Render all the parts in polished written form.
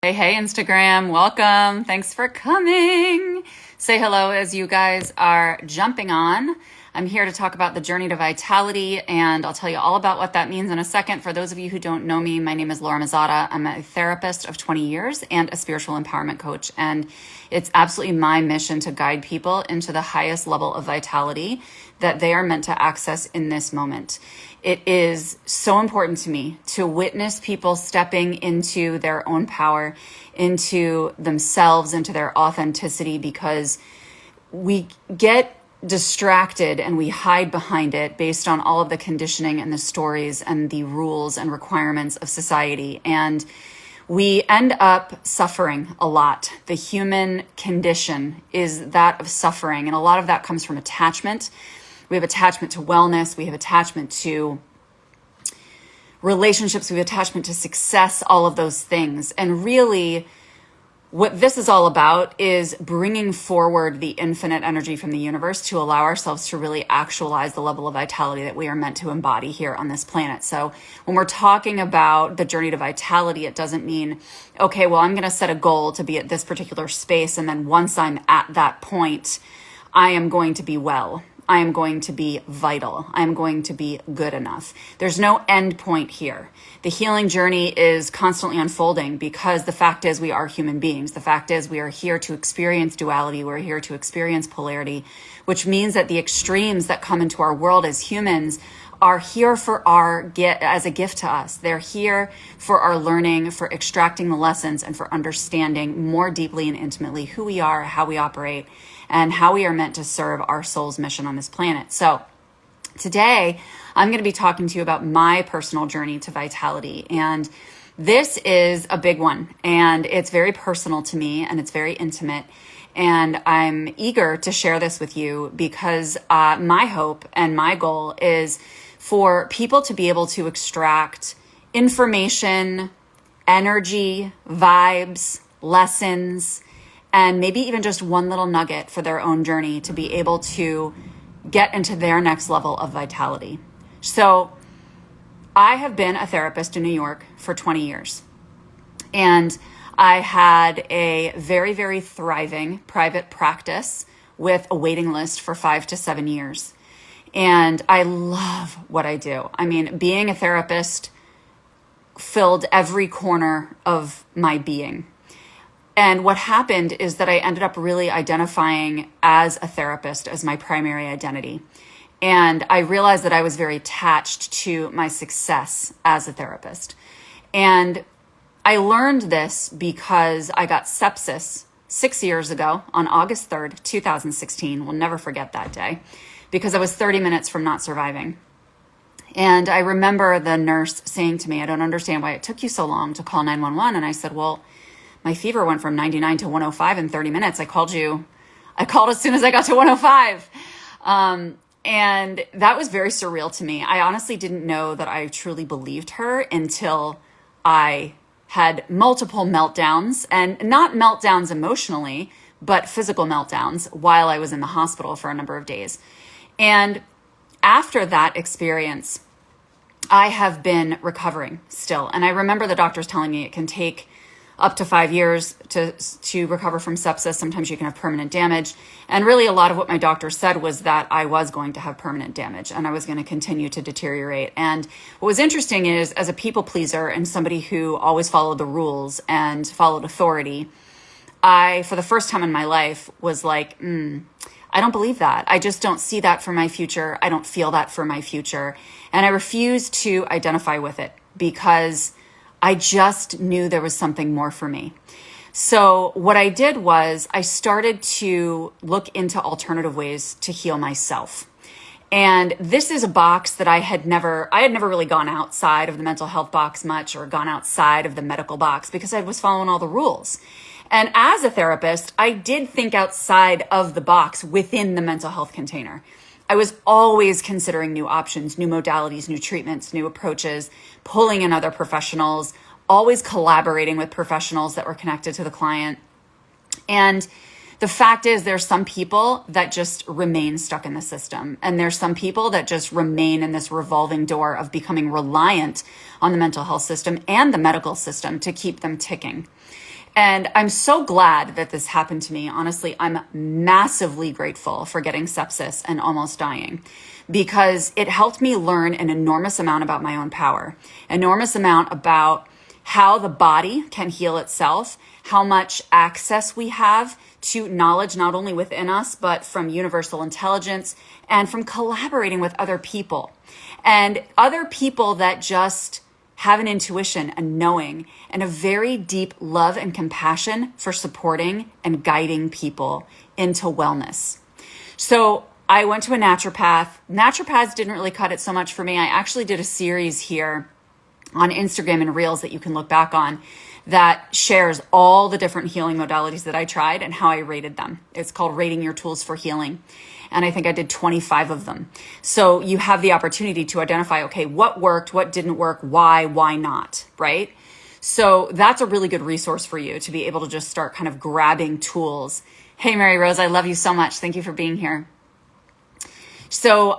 Hey, Instagram, welcome. Thanks for coming. Say hello as you guys are jumping on. I'm here to talk about the journey to vitality, and I'll tell you all about what that means in a second. For those of you who don't know me, my name is Laura Mazzotta. I'm a therapist of 20 years and a spiritual empowerment coach, and it's absolutely my mission to guide people into the highest level of vitality that they are meant to access in this moment. It is so important to me to witness people stepping into their own power, into themselves, into their authenticity, because we get distracted and we hide behind it based on all of the conditioning and the stories and the rules and requirements of society. And we end up suffering a lot. The human condition is that of suffering. And a lot of that comes from attachment. We have attachment to wellness. We have attachment to relationships. We have attachment to success, all of those things. And really, what this is all about is bringing forward the infinite energy from the universe to allow ourselves to really actualize the level of vitality that we are meant to embody here on this planet. So when we're talking about the journey to vitality, it doesn't mean, okay, well, I'm going to set a goal to be at this particular space. And then once I'm at that point, I am going to be well. I am going to be vital. I am going to be good enough. There's no end point here. The healing journey is constantly unfolding because the fact is we are human beings. The fact is we are here to experience duality. We're here to experience polarity, which means that the extremes that come into our world as humans are here for as a gift to us. They're here for our learning, for extracting the lessons, and for understanding more deeply and intimately who we are, how we operate, and how we are meant to serve our soul's mission on this planet. So today, I'm going to be talking to you about my personal journey to vitality. And this is a big one, and it's very personal to me, and it's very intimate. And I'm eager to share this with you because my hope and my goal is for people to be able to extract information, energy, vibes, lessons, and maybe even just one little nugget for their own journey to be able to get into their next level of vitality. So I have been a therapist in New York for 20 years, and I had a very, very thriving private practice with a waiting list for 5 to 7 years. And I love what I do. I mean, being a therapist filled every corner of my being. And what happened is that I ended up really identifying as a therapist as my primary identity. And I realized that I was very attached to my success as a therapist. And I learned this because I got sepsis 6 years ago on August 3rd, 2016. We'll never forget that day because I was 30 minutes from not surviving. And I remember the nurse saying to me, "I don't understand why it took you so long to call 911. And I said, "Well, my fever went from 99 to 105 in 30 minutes. I called as soon as I got to 105. And that was very surreal to me. I honestly didn't know that I truly believed her until I had multiple meltdowns, and not meltdowns emotionally, but physical meltdowns while I was in the hospital for a number of days. And after that experience, I have been recovering still. And I remember the doctors telling me it can take up to 5 years to recover from sepsis. Sometimes you can have permanent damage. And really a lot of what my doctor said was that I was going to have permanent damage and I was going to continue to deteriorate. And what was interesting is, as a people pleaser and somebody who always followed the rules and followed authority, I, for the first time in my life, was like, I don't believe that. I just don't see that for my future. I don't feel that for my future. And I refused to identify with it because I just knew there was something more for me. So what I did was I started to look into alternative ways to heal myself. And this is a box that I had never really gone outside of the mental health box much, or gone outside of the medical box, because I was following all the rules. And as a therapist, I did think outside of the box within the mental health container. I was always considering new options, new modalities, new treatments, new approaches, pulling in other professionals, always collaborating with professionals that were connected to the client. And the fact is, there's some people that just remain stuck in the system. And there's some people that just remain in this revolving door of becoming reliant on the mental health system and the medical system to keep them ticking. And I'm so glad that this happened to me. Honestly, I'm massively grateful for getting sepsis and almost dying, because it helped me learn an enormous amount about my own power, enormous amount about how the body can heal itself, how much access we have to knowledge, not only within us, but from universal intelligence and from collaborating with other people, and other people that just have an intuition, a knowing, and a very deep love and compassion for supporting and guiding people into wellness. So I went to a naturopath. Naturopaths didn't really cut it so much for me. I actually did a series here on Instagram and Reels that you can look back on that shares all the different healing modalities that I tried and how I rated them. It's called Rating Your Tools for Healing. And I think I did 25 of them. So you have the opportunity to identify, okay, what worked, what didn't work, why not, right? So that's a really good resource for you to be able to just start kind of grabbing tools. Hey, Mary Rose, I love you so much. Thank you for being here. So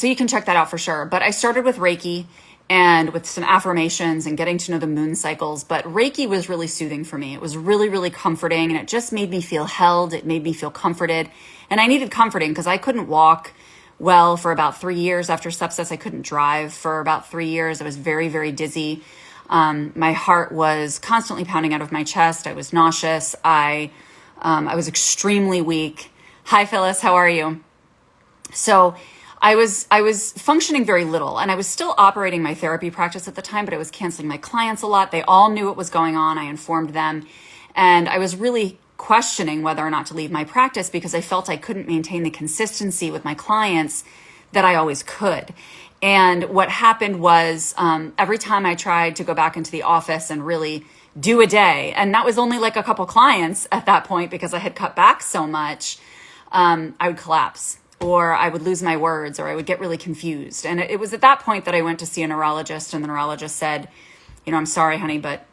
you can check that out for sure. But I started with Reiki and with some affirmations and getting to know the moon cycles. But Reiki was really soothing for me. It was really, really comforting, and it just made me feel held. It made me feel comforted. And I needed comforting because I couldn't walk well for about 3 years after sepsis. I couldn't drive for about 3 years. I was very, very dizzy. My heart was constantly pounding out of my chest. I was nauseous. I was extremely weak. Hi, Phyllis. How are you? So I was functioning very little, and I was still operating my therapy practice at the time, but I was canceling my clients a lot. They all knew what was going on. I informed them, and I was really questioning whether or not to leave my practice because I felt I couldn't maintain the consistency with my clients that I always could. And what happened was every time I tried to go back into the office and really do a day, and that was only like a couple clients at that point because I had cut back so much, I would collapse, or I would lose my words, or I would get really confused. And it was at that point that I went to see a neurologist, and the neurologist said, I'm sorry, honey, but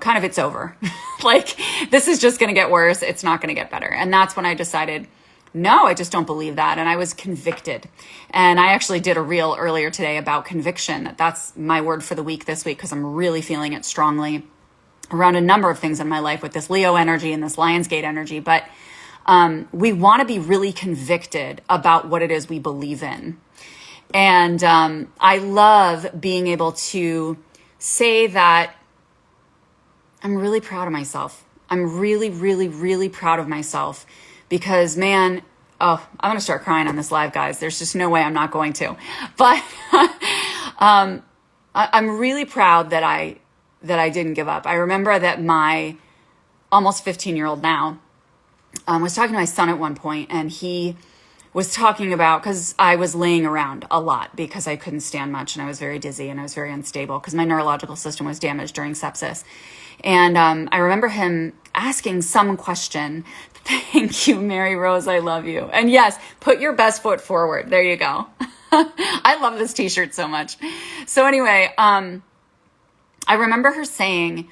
kind of it's over. Like, this is just going to get worse. It's not going to get better. And that's when I decided, no, I just don't believe that. And I was convicted. And I actually did a reel earlier today about conviction. That's my word for the week this week, because I'm really feeling it strongly around a number of things in my life with this Leo energy and this Lionsgate energy. But we want to be really convicted about what it is we believe in. And I love being able to say that I'm really proud of myself. I'm really, really, really proud of myself because, man, I'm going to start crying on this live, guys. There's just no way I'm not going to. But I'm really proud that I didn't give up. I remember that my almost 15-year-old now was talking to my son at one point, and he was talking about, because I was laying around a lot because I couldn't stand much, and I was very dizzy and I was very unstable because my neurological system was damaged during sepsis. And I remember him asking some question. Thank you, Mary Rose. I love you. And yes, put your best foot forward. There you go. I love this t-shirt so much. So anyway, I remember her saying,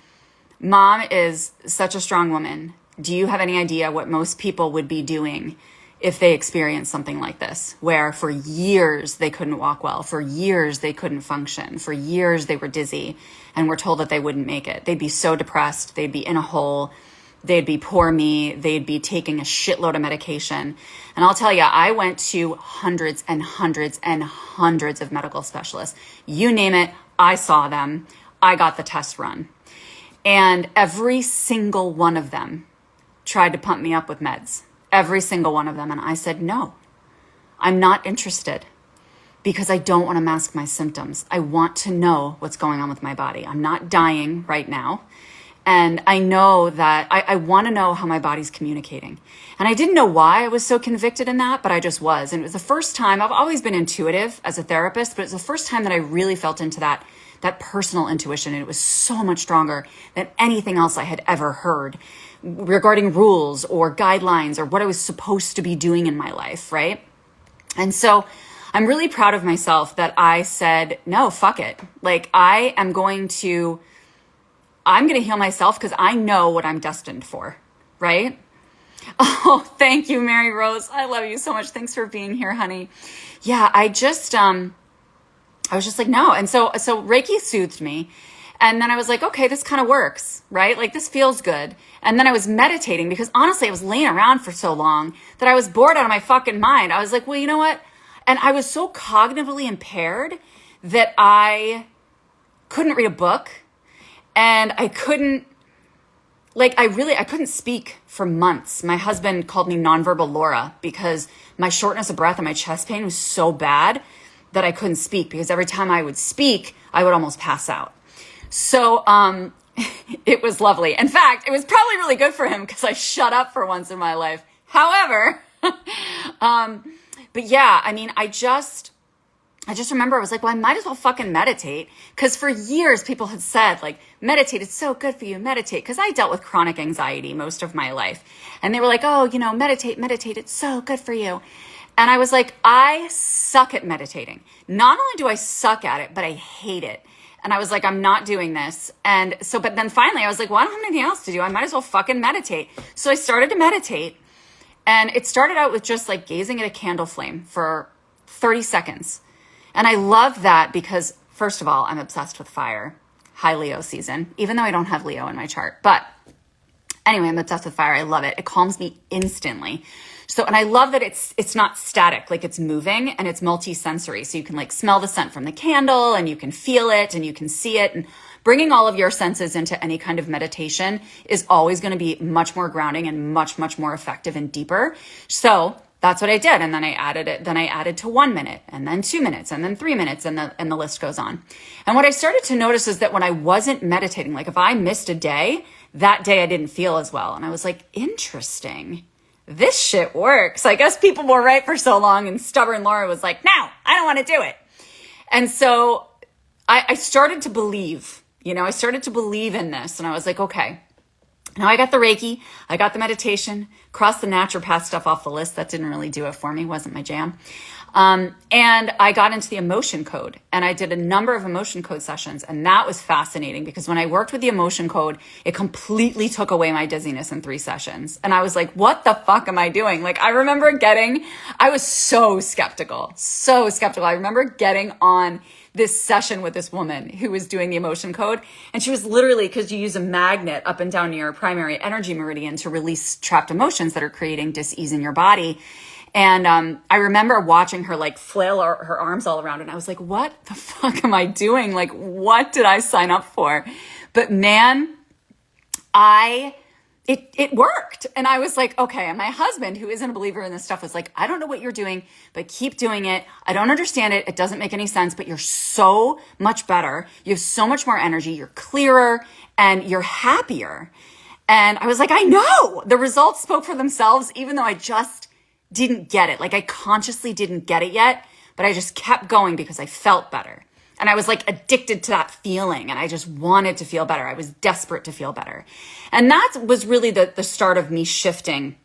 Mom is such a strong woman. Do you have any idea what most people would be doing if they experienced something like this, where for years they couldn't walk well, for years they couldn't function, for years they were dizzy and were told that they wouldn't make it? They'd be so depressed. They'd be in a hole. They'd be poor me. They'd be taking a shitload of medication. And I'll tell you, I went to hundreds and hundreds and hundreds of medical specialists. You name it, I saw them. I got the test run. And every single one of them tried to pump me up with meds. Every single one of them. And I said, no, I'm not interested, because I don't want to mask my symptoms. I want to know what's going on with my body. I'm not dying right now. And I know that I want to know how my body's communicating. And I didn't know why I was so convicted in that, but I just was. And it was the first time. I've always been intuitive as a therapist, but it's the first time that I really felt into that personal intuition. And it was so much stronger than anything else I had ever heard regarding rules or guidelines or what I was supposed to be doing in my life, right? And so I'm really proud of myself that I said, no, fuck it. Like, I'm going to heal myself because I know what I'm destined for, right? Oh, thank you, Mary Rose. I love you so much. Thanks for being here, honey. Yeah, I was just like, no. And so Reiki soothed me. And then I was like, okay, this kind of works, right? Like this feels good. And then I was meditating because honestly, I was laying around for so long that I was bored out of my fucking mind. I was like, well, you know what? And I was so cognitively impaired that I couldn't read a book, and I couldn't speak for months. My husband called me nonverbal Laura because my shortness of breath and my chest pain was so bad that I couldn't speak, because every time I would speak, I would almost pass out. So it was lovely. In fact, it was probably really good for him because I shut up for once in my life. However, but yeah, I mean, I just remember I was like, well, I might as well fucking meditate. Because for years, people had said, like, meditate, it's so good for you, meditate. Because I dealt with chronic anxiety most of my life. And they were like, oh, you know, meditate, it's so good for you. And I was like, I suck at meditating. Not only do I suck at it, but I hate it. And I was like, I'm not doing this. And so, but then finally I was like, well, I don't have anything else to do. I might as well fucking meditate. So I started to meditate. And it started out with just like gazing at a candle flame for 30 seconds. And I love that because, first of all, I'm obsessed with fire. High Leo season, even though I don't have Leo in my chart. But anyway, I'm obsessed with fire. I love it. It calms me instantly. So, and I love that it's not static, like it's moving, and it's multi-sensory. So you can like smell the scent from the candle, and you can feel it, and you can see it. And bringing all of your senses into any kind of meditation is always going to be much more grounding and much, much more effective and deeper. So that's what I did. And then I added it. Then I added to 1 minute, and then 2 minutes, and then 3 minutes, and the list goes on. And what I started to notice is that when I wasn't meditating, like if I missed a day, that day I didn't feel as well. And I was like, interesting. This shit works. I guess people were right for so long, and stubborn Laura was like, no, I don't want to do it. And so I started to believe, I started to believe in this, and I was like, okay, now I got the Reiki, I got the meditation, crossed the naturopath stuff off the list. That didn't really do it for me. Wasn't my jam. And I got into the emotion code, and I did a number of emotion code sessions. And that was fascinating because when I worked with the emotion code, it completely took away my dizziness in 3 sessions. And I was like, what the fuck am I doing? Like, I remember I was so skeptical. I remember getting on this session with this woman who was doing the emotion code. And she was literally, because you use a magnet up and down your primary energy meridian to release trapped emotions that are creating dis-ease in your body. And I remember watching her like flail her arms all around, and I was like, what the fuck am I doing? Like, what did I sign up for? But man, it worked. And I was like, okay. And my husband, who isn't a believer in this stuff, was like, I don't know what you're doing, but keep doing it. I don't understand it. It doesn't make any sense, but you're so much better. You have so much more energy. You're clearer and you're happier. And I was like, I know. The results spoke for themselves, even though I just didn't get it. Like I consciously didn't get it yet, but I just kept going because I felt better. And I was like addicted to that feeling, and I just wanted to feel better. I was desperate to feel better. And that was really the start of me shifting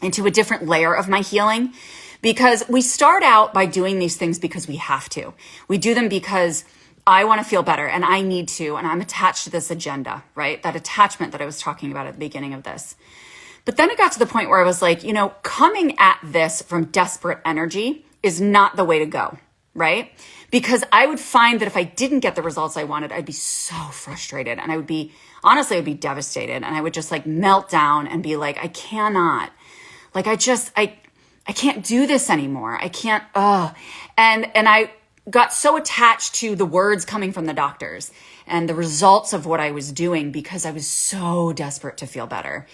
into a different layer of my healing, because we start out by doing these things because we have to. We do them because I want to feel better and I need to, and I'm attached to this agenda, right? That attachment that I was talking about at the beginning of this. But then it got to the point where I was like, coming at this from desperate energy is not the way to go, right? Because I would find that if I didn't get the results I wanted, I'd be so frustrated, and I would be devastated, and I would just like melt down and be like, I cannot, like, I can't do this anymore. I can't, and I got so attached to the words coming from the doctors and the results of what I was doing because I was so desperate to feel better.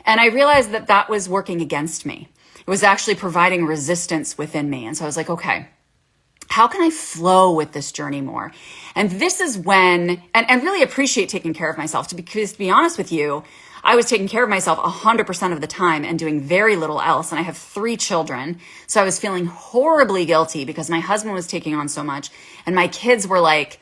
And I realized that that was working against me. It was actually providing resistance within me. And so I was like, okay, how can I flow with this journey more? And this is when, and really appreciate taking care of myself. Because to be honest with you, I was taking care of myself 100% of the time and doing very little else. And I have 3 children. So I was feeling horribly guilty because my husband was taking on so much. And my kids were like,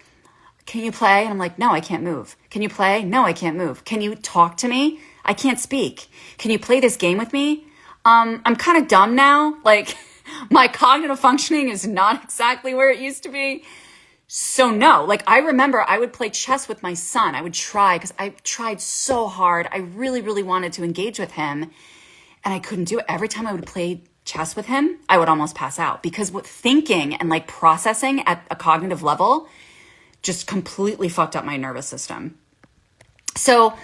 can you play? And I'm like, no, I can't move. Can you play? No, I can't move. Can you talk to me? I can't speak. Can you play this game with me? I'm kind of dumb now. Like my cognitive functioning is not exactly where it used to be. So no, like I remember I would play chess with my son. I would try because I tried so hard. I really, really wanted to engage with him, and I couldn't do it. Every time I would play chess with him, I would almost pass out because what thinking and like processing at a cognitive level just completely fucked up my nervous system. So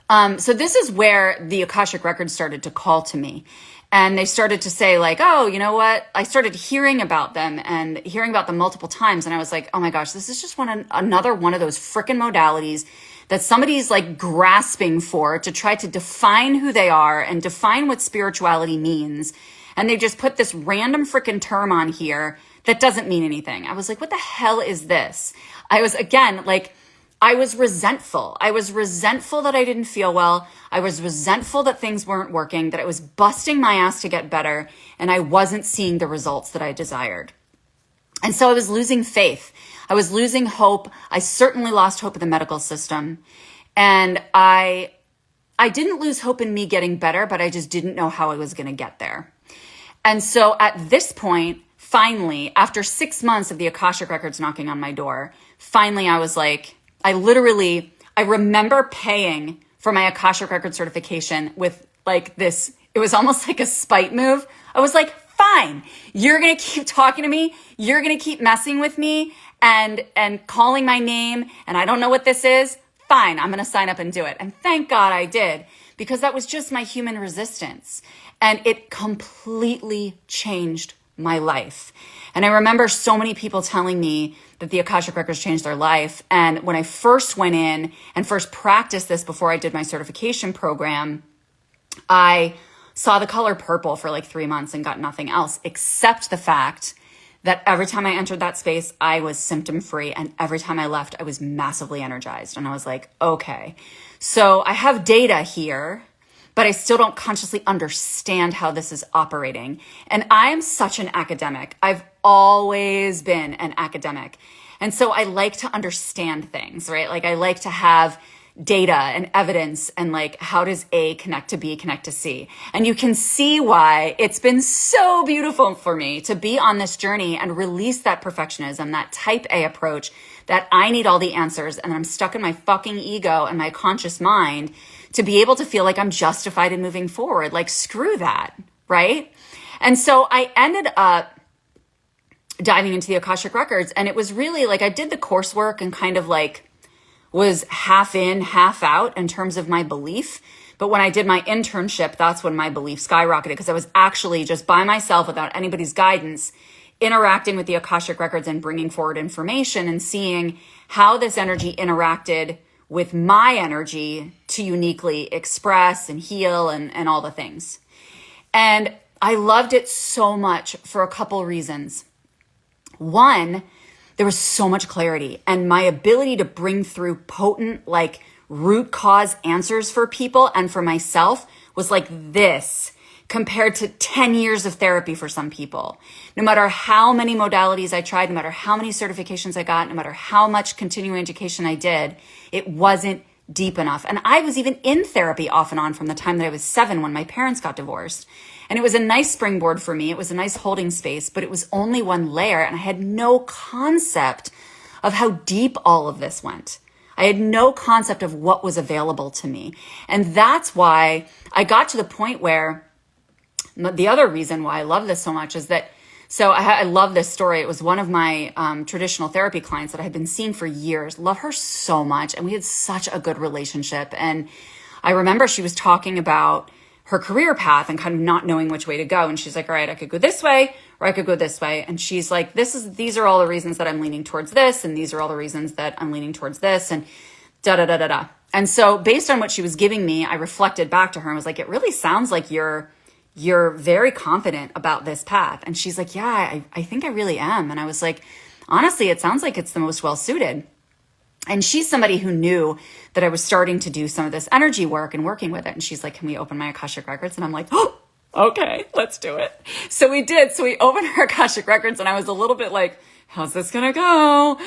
this is where the Akashic records started to call to me. And they started to say like, oh, you know what? I started hearing about them and hearing about them multiple times. And I was like, oh my gosh, this is just another one of those freaking modalities that somebody's like grasping for to try to define who they are and define what spirituality means. And they just put this random freaking term on here that doesn't mean anything. I was like, what the hell is this? I was, again, like, I was resentful. I was resentful that I didn't feel well. I was resentful that things weren't working, that I was busting my ass to get better, and I wasn't seeing the results that I desired. And so I was losing faith. I was losing hope. I certainly lost hope in the medical system. And I didn't lose hope in me getting better, but I just didn't know how I was going to get there. And so at this point, finally, after 6 months of the Akashic records knocking on my door, finally I was like, I remember paying for my Akashic record certification with like this, it was almost like a spite move. I was like, fine, you're going to keep talking to me. You're going to keep messing with me and calling my name. And I don't know what this is. Fine, I'm going to sign up and do it. And thank God I did, because that was just my human resistance. And it completely changed my life. And I remember so many people telling me that the Akashic records changed their life. And when I first went in and first practiced this before I did my certification program, I saw the color purple for like 3 months and got nothing else except the fact that every time I entered that space, I was symptom free. And every time I left, I was massively energized. And I was like, okay, so I have data here, but I still don't consciously understand how this is operating. And I'm such an academic. I've always been an academic. And so I like to understand things, right? Like I like to have data and evidence and like, how does A connect to B, connect to C? And you can see why it's been so beautiful for me to be on this journey and release that perfectionism, that type A approach, that I need all the answers and I'm stuck in my fucking ego and my conscious mind, to be able to feel like I'm justified in moving forward. Like, screw that, right? And so I ended up diving into the Akashic records, and it was really like I did the coursework and kind of like was half in, half out in terms of my belief. But when I did my internship, that's when my belief skyrocketed, because I was actually just by myself without anybody's guidance, interacting with the Akashic records and bringing forward information and seeing how this energy interacted with my energy to uniquely express and heal and all the things. And I loved it so much for a couple reasons. One, there was so much clarity, and my ability to bring through potent, like root cause answers for people and for myself was like this compared to 10 years of therapy for some people. No matter how many modalities I tried, no matter how many certifications I got, no matter how much continuing education I did, it wasn't deep enough. And I was even in therapy off and on from the time that I was 7 when my parents got divorced. And it was a nice springboard for me. It was a nice holding space, but it was only one layer. And I had no concept of how deep all of this went. I had no concept of what was available to me. And that's why I got to the point where the other reason why I love this so much is that, so I love this story. It was one of my traditional therapy clients that I had been seeing for years. Love her so much. And we had such a good relationship. And I remember she was talking about her career path and kind of not knowing which way to go. And she's like, all right, I could go this way or I could go this way. And she's like, these are all the reasons that I'm leaning towards this. And these are all the reasons that I'm leaning towards this, and da, da, da, da, da. And so based on what she was giving me, I reflected back to her and was like, it really sounds like you're very confident about this path. And she's like, yeah, I think I really am. And I was like, honestly, it sounds like it's the most well-suited. And she's somebody who knew that I was starting to do some of this energy work and working with it. And she's like, can we open my Akashic records? And I'm like, oh, okay, let's do it. So we did. So we opened her Akashic records, and I was a little bit like, how's this going to go?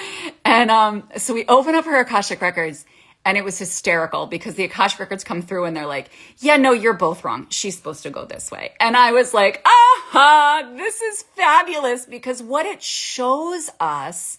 And so we opened up her Akashic records, and it was hysterical because the Akashic records come through and they're like, yeah, no, you're both wrong. She's supposed to go this way. And I was like, aha, this is fabulous, because what it shows us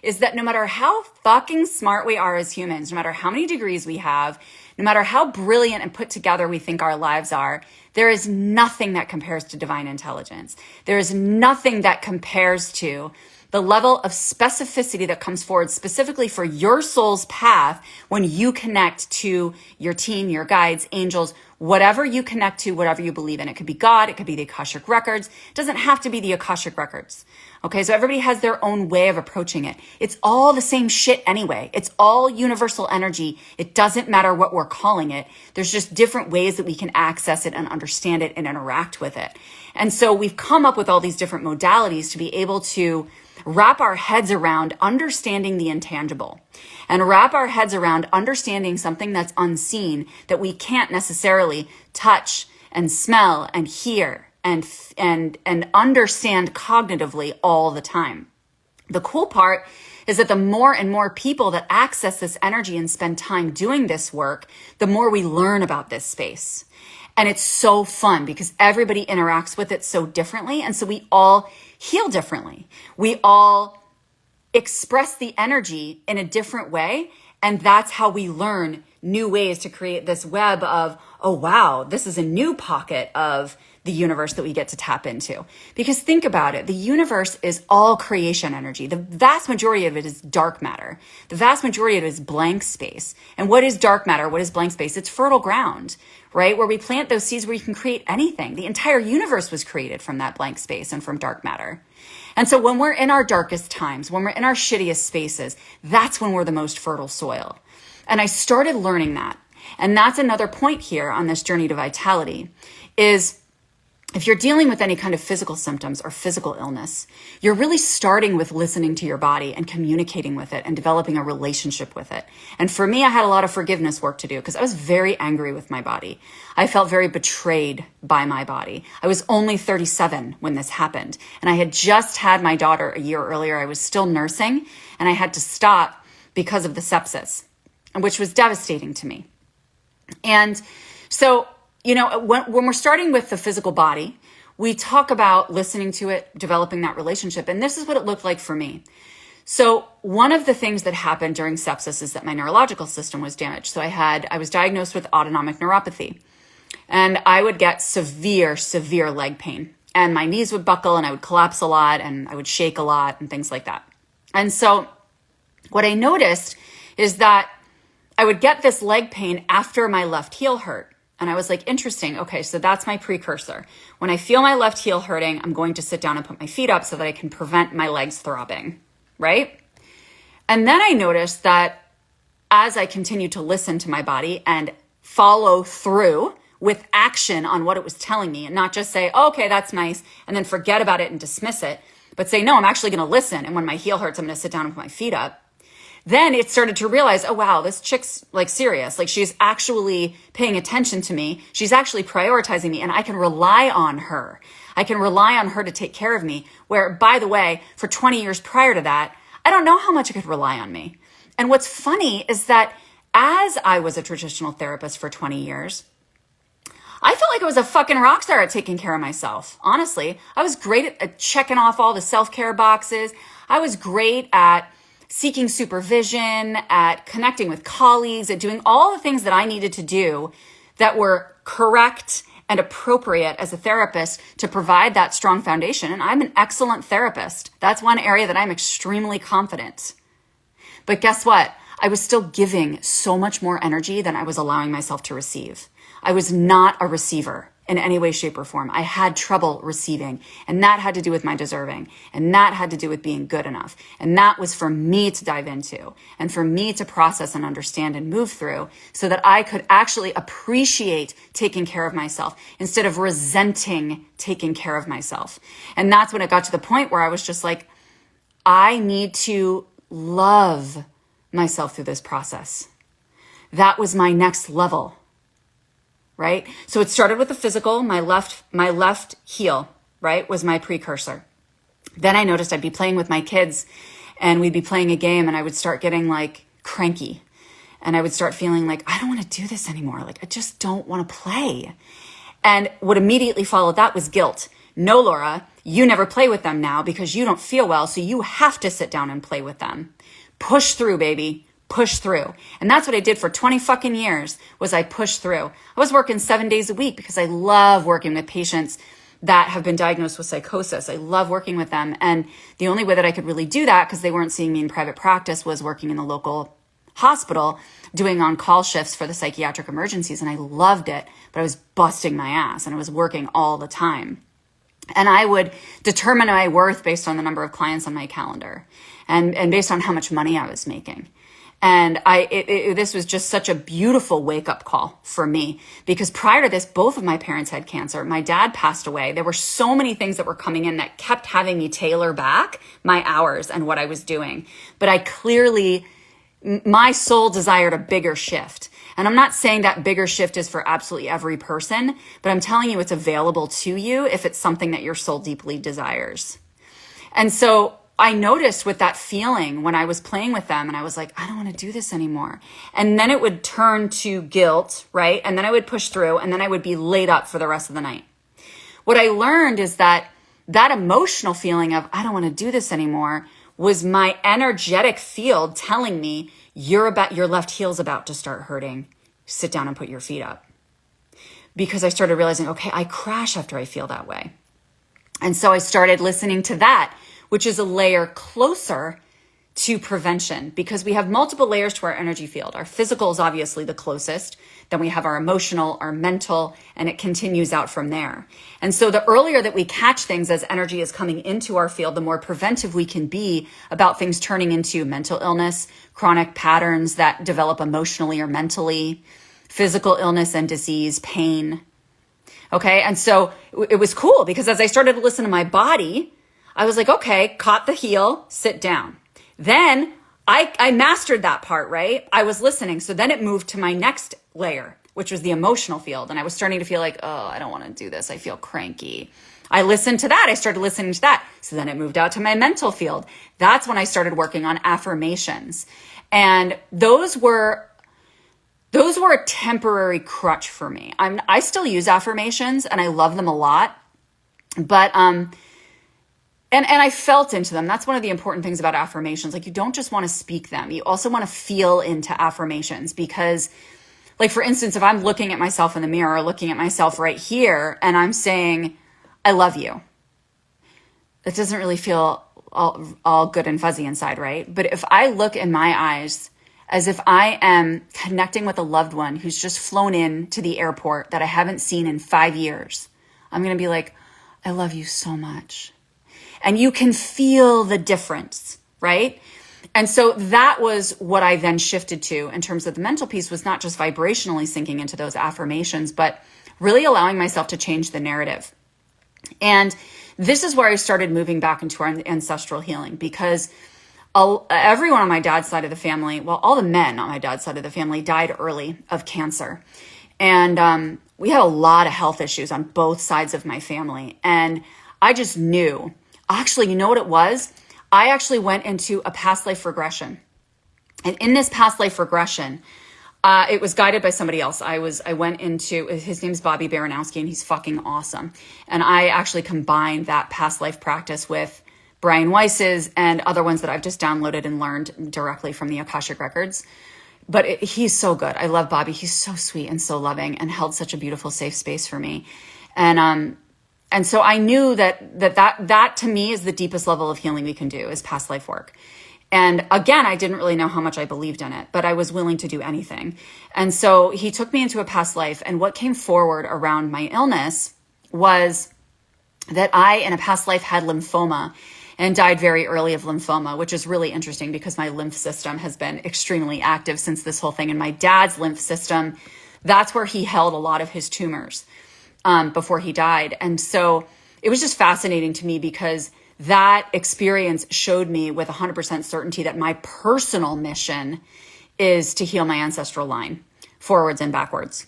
is that no matter how fucking smart we are as humans, no matter how many degrees we have, no matter how brilliant and put together we think our lives are, there is nothing that compares to divine intelligence. There is nothing that compares to the level of specificity that comes forward specifically for your soul's path when you connect to your team, your guides, angels, whatever you connect to, whatever you believe in. It could be God, it could be the Akashic Records. It doesn't have to be the Akashic Records. Okay, so everybody has their own way of approaching it. It's all the same shit anyway. It's all universal energy. It doesn't matter what we're calling it. There's just different ways that we can access it and understand it and interact with it. And so we've come up with all these different modalities to be able to wrap our heads around understanding the intangible and wrap our heads around understanding something that's unseen that we can't necessarily touch and smell and hear and understand cognitively all the time. The cool part is that the more and more people that access this energy and spend time doing this work, the more we learn about this space. And it's so fun because everybody interacts with it so differently. And so we all heal differently. We all express the energy in a different way. And that's how we learn new ways to create this web of, oh, wow, this is a new pocket of the universe that we get to tap into. Because think about it, the universe is all creation energy. The vast majority of it is dark matter. The vast majority of it is blank space. And what is dark matter? What is blank space? It's fertile ground, right? Where we plant those seeds where you can create anything. The entire universe was created from that blank space and from dark matter. And so when we're in our darkest times, when we're in our shittiest spaces, that's when we're the most fertile soil. And I started learning that. And that's another point here on this journey to vitality is if you're dealing with any kind of physical symptoms or physical illness, you're really starting with listening to your body and communicating with it and developing a relationship with it. And for me, I had a lot of forgiveness work to do because I was very angry with my body. I felt very betrayed by my body. I was only 37 when this happened. And I had just had my daughter a year earlier. I was still nursing and I had to stop because of the sepsis, which was devastating to me. And so, you know, when we're starting with the physical body, we talk about listening to it, developing that relationship. And this is what it looked like for me. So one of the things that happened during sepsis is that my neurological system was damaged. So I was diagnosed with autonomic neuropathy and I would get severe leg pain and my knees would buckle and I would collapse a lot and I would shake a lot and things like that. And so what I noticed is that I would get this leg pain after my left heel hurt. And I was like, interesting. Okay, so that's my precursor. When I feel my left heel hurting, I'm going to sit down and put my feet up so that I can prevent my legs throbbing, right? And then I noticed that as I continued to listen to my body and follow through with action on what it was telling me and not just say, oh, okay, that's nice, and then forget about it and dismiss it, but say, no, I'm actually going to listen. And when my heel hurts, I'm going to sit down and put my feet up. Then it started to realize, oh, wow, this chick's like serious. Like she's actually paying attention to me. She's actually prioritizing me and I can rely on her. I can rely on her to take care of me. Where, by the way, for 20 years prior to that, I don't know how much I could rely on me. And what's funny is that as I was a traditional therapist for 20 years, I felt like I was a fucking rock star at taking care of myself. Honestly, I was great at checking off all the self-care boxes. I was great at seeking supervision, at connecting with colleagues, at doing all the things that I needed to do that were correct and appropriate as a therapist to provide that strong foundation. And I'm an excellent therapist. That's one area that I'm extremely confident. But guess what? I was still giving so much more energy than I was allowing myself to receive. I was not a receiver in any way, shape, or form. I had trouble receiving, and that had to do with my deserving, and that had to do with being good enough. And that was for me to dive into and for me to process and understand and move through so that I could actually appreciate taking care of myself instead of resenting taking care of myself. And that's when it got to the point where I was just like, I need to love myself through this process. That was my next level. Right? So it started with the physical. My left heel, right, was my precursor. Then I noticed I'd be playing with my kids and we'd be playing a game and I would start getting like cranky and I would start feeling like, I don't want to do this anymore. Like, I just don't want to play. And what immediately followed that was guilt. No, Laura, you never play with them now because you don't feel well. So you have to sit down and play with them. Push through, baby. Push through. And that's what I did for 20 fucking years was I pushed through. I was working 7 days a week because I love working with patients that have been diagnosed with psychosis. I love working with them. And the only way that I could really do that, because they weren't seeing me in private practice, was working in the local hospital doing on-call shifts for the psychiatric emergencies. And I loved it, but I was busting my ass and I was working all the time. And I would determine my worth based on the number of clients on my calendar and based on how much money I was making. And this was just such a beautiful wake-up call for me, because prior to this, both of my parents had cancer. My dad passed away. There were so many things that were coming in that kept having me tailor back my hours and what I was doing. But my soul desired a bigger shift. And I'm not saying that bigger shift is for absolutely every person, but I'm telling you it's available to you if it's something that your soul deeply desires. And so I noticed with that feeling when I was playing with them and I was like, I don't want to do this anymore. And then it would turn to guilt, right? And then I would push through and then I would be laid up for the rest of the night. What I learned is that emotional feeling of, I don't want to do this anymore, was my energetic field telling me, your left heel's about to start hurting. Sit down and put your feet up. Because I started realizing, okay, I crash after I feel that way. And so I started listening to that, which is a layer closer to prevention, because we have multiple layers to our energy field. Our physical is obviously the closest. Then we have our emotional, our mental, and it continues out from there. And so the earlier that we catch things as energy is coming into our field, the more preventive we can be about things turning into mental illness, chronic patterns that develop emotionally or mentally, physical illness and disease, pain. Okay. And so it was cool because as I started to listen to my body, I was like, okay, caught the heel, sit down. Then I mastered that part, right? I was listening. So then it moved to my next layer, which was the emotional field. And I was starting to feel like, oh, I don't want to do this. I feel cranky. I listened to that. I started listening to that. So then it moved out to my mental field. That's when I started working on affirmations. And those were a temporary crutch for me. I still use affirmations and I love them a lot, but, and I felt into them. That's one of the important things about affirmations. Like, you don't just want to speak them. You also want to feel into affirmations, because, like, for instance, if I'm looking at myself in the mirror, looking at myself right here, and I'm saying, I love you, it doesn't really feel all good and fuzzy inside, right? But if I look in my eyes as if I am connecting with a loved one who's just flown in to the airport that I haven't seen in 5 years, I'm going to be like, I love you so much. And you can feel the difference, right? And so that was what I then shifted to in terms of the mental piece, was not just vibrationally sinking into those affirmations, but really allowing myself to change the narrative. And this is where I started moving back into our ancestral healing, because everyone on my dad's side of the family, well, all the men on my dad's side of the family died early of cancer. And we had a lot of health issues on both sides of my family. And I just knew. Actually, you know what it was? I actually went into a past life regression. And in this past life regression, it was guided by somebody else. I went into, his name's Bobby Baranowski, and he's fucking awesome. And I actually combined that past life practice with Brian Weiss's and other ones that I've just downloaded and learned directly from the Akashic Records. But he's so good. I love Bobby. He's so sweet and so loving and held such a beautiful, safe space for me. And so I knew that to me is the deepest level of healing we can do, is past life work. And again, I didn't really know how much I believed in it, but I was willing to do anything. And so he took me into a past life. And what came forward around my illness was that I, in a past life, had lymphoma and died very early of lymphoma, which is really interesting because my lymph system has been extremely active since this whole thing. And my dad's lymph system, that's where he held a lot of his tumors before he died. And so it was just fascinating to me, because that experience showed me with 100% certainty that my personal mission is to heal my ancestral line, forwards and backwards.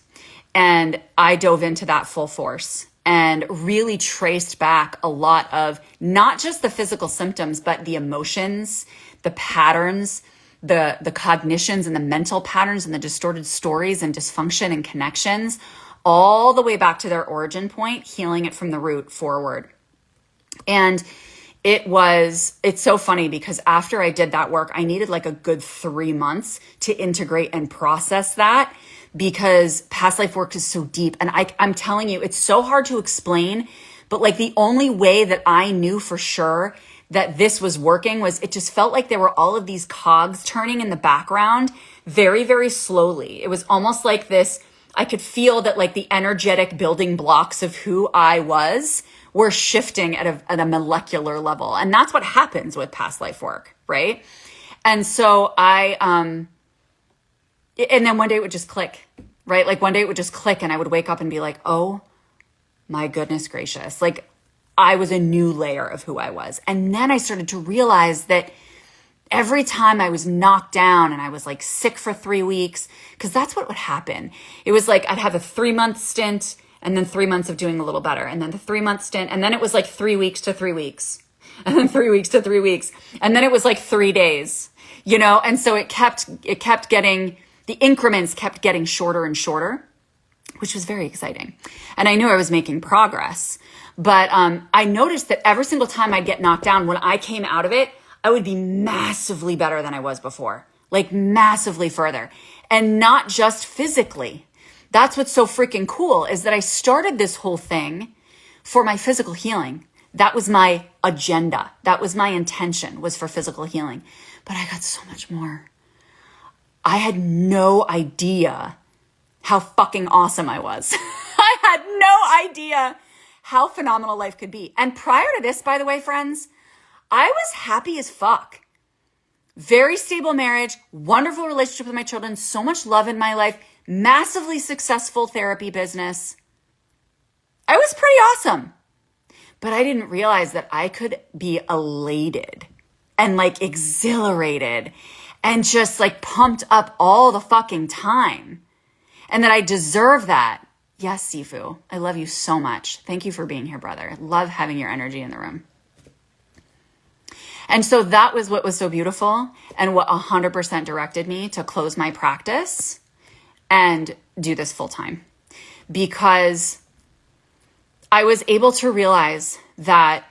And I dove into that full force and really traced back a lot of not just the physical symptoms, but the emotions, the patterns, the cognitions and the mental patterns and the distorted stories and dysfunction and connections, all the way back to their origin point, healing it from the root forward. And it's so funny, because after I did that work, I needed like a good 3 months to integrate and process that, because past life work is so deep. And I'm telling you, it's so hard to explain, But like the only way that I knew for sure that this was working was it just felt like there were all of these cogs turning in the background very, very slowly. It was almost like this, I could feel that like the energetic building blocks of who I was were shifting at a molecular level. And that's what happens with past life work, right? And so and then one day it would just click, right? Like one day it would just click and I would wake up and be like, oh my goodness gracious. Like I was a new layer of who I was. And then I started to realize that every time I was knocked down and I was like sick for 3 weeks, because that's what would happen. It was like I'd have a 3-month stint and then 3 months of doing a little better. And then the 3-month stint. And then it was like 3 weeks to 3 weeks. And then 3 weeks to 3 weeks. And then it was like 3 days, you know? And so it kept getting, the increments kept getting shorter and shorter, which was very exciting. And I knew I was making progress. But I noticed that every single time I'd get knocked down, when I came out of it, I would be massively better than I was before, like massively further. And not just physically. That's what's so freaking cool is that I started this whole thing for my physical healing. That was my agenda. That was my intention, was for physical healing. But I got so much more. I had no idea how fucking awesome I was. I had no idea how phenomenal life could be. And prior to this, by the way, friends, I was happy as fuck. Very stable marriage, wonderful relationship with my children, so much love in my life, massively successful therapy business. I was pretty awesome. But I didn't realize that I could be elated and like exhilarated and just like pumped up all the fucking time. And that I deserve that. Yes, Sifu, I love you so much. Thank you for being here, brother. Love having your energy in the room. And so that was what was so beautiful and what 100% directed me to close my practice and do this full time. Because I was able to realize that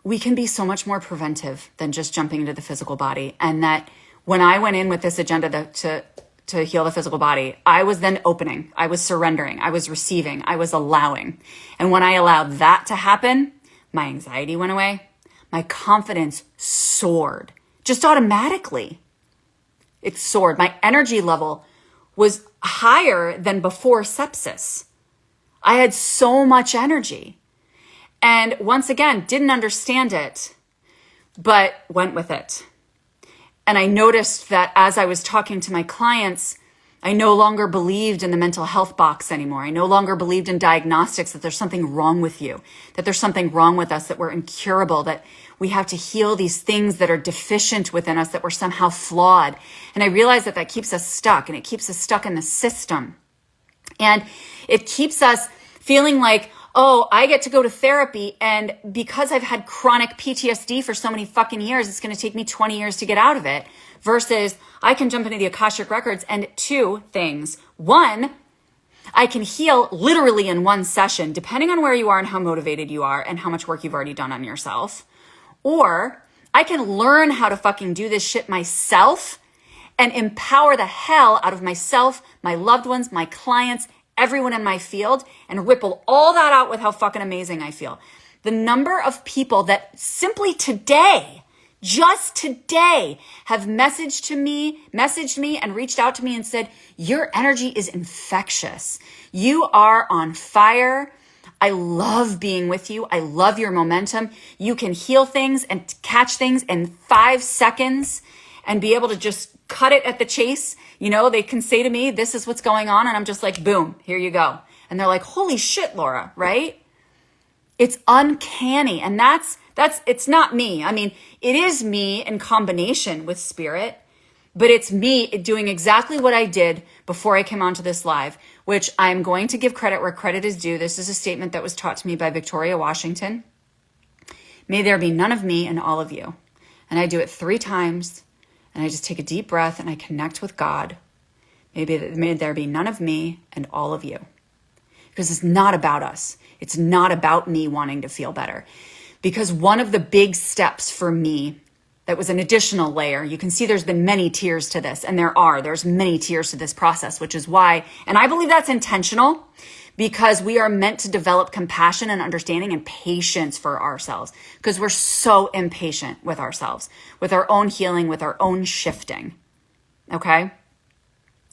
we can be so much more preventive than just jumping into the physical body. And that when I went in with this agenda to heal the physical body, I was then opening, I was surrendering, I was receiving, I was allowing. And when I allowed that to happen, my anxiety went away. My confidence soared just automatically. It soared. My energy level was higher than before sepsis. I had so much energy. And once again, didn't understand it, but went with it. And I noticed that as I was talking to my clients, I no longer believed in the mental health box anymore. I no longer believed in diagnostics, that there's something wrong with you, that there's something wrong with us, that we're incurable, that we have to heal these things that are deficient within us, that we're somehow flawed. And I realized that keeps us stuck, and it keeps us stuck in the system. And it keeps us feeling like, oh, I get to go to therapy, and because I've had chronic PTSD for so many fucking years, it's going to take me 20 years to get out of it, versus I can jump into the Akashic Records and 2 things. 1, I can heal literally in 1 session, depending on where you are and how motivated you are and how much work you've already done on yourself. Or I can learn how to fucking do this shit myself and empower the hell out of myself, my loved ones, my clients, everyone in my field, and ripple all that out with how fucking amazing I feel. The number of people that simply today, just today, have messaged me and reached out to me and said, your energy is infectious. You are on fire. I love being with you. I love your momentum. You can heal things and catch things in 5 seconds and be able to just cut it at the chase. You know, they can say to me, this is what's going on. And I'm just like, boom, here you go. And they're like, holy shit, Laura, right? It's uncanny. And it's not me. I mean, it is me in combination with spirit, but it's me doing exactly what I did before I came onto this live, which I'm going to give credit where credit is due. This is a statement that was taught to me by Victoria Washington. May there be none of me and all of you. And I do it 3 times. And I just take a deep breath and I connect with God. May there be none of me and all of you. Because it's not about us. It's not about me wanting to feel better. Because one of the big steps for me, that was an additional layer, you can see there's been many tiers to this, and there's many tiers to this process, which is why, and I believe that's intentional, because we are meant to develop compassion and understanding and patience for ourselves, because we're so impatient with ourselves, with our own healing, with our own shifting. Okay?